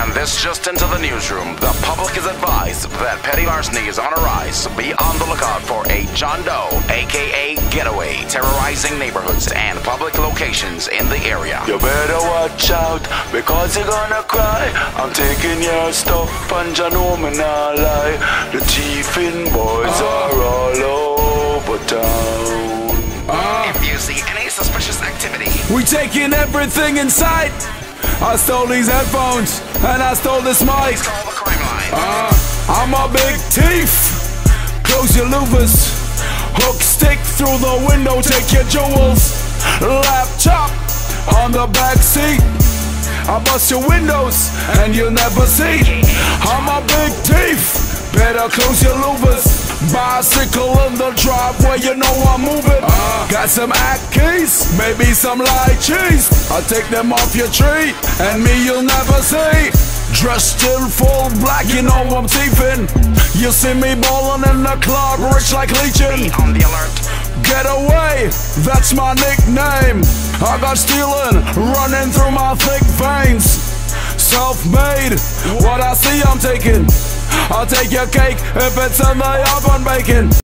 And this just into the newsroom. The public is advised that petty larceny is on a rise. Be on the lookout for a John Doe, aka Getaway, terrorizing neighborhoods and public locations in the area. You better watch out, because you're gonna cry. I'm taking your stuff and you know me not lie. The thieving boys are all over town. If you see any suspicious activity, we taking everything in sight. I stole these headphones and I stole this mic. please call the crime line. I'm a big thief. Close your louvers. Hook stick through the window, take your jewels. Laptop on the back seat. I bust your windows and you'll never see. I'm a big thief. Better close your louvers. Bicycle in the driveway, you know I'm moving. Got some act keys, maybe some light cheese. I'll take them off your tree, and me you'll never see. Dressed in full black, you know I'm thieving. You see me ballin' in the club, rich like Legion. On the alert. Get away, that's my nickname. I got stealing running through my thick veins. Self-made, what I see I'm taking. I'll take your cake if it's in the oven baking.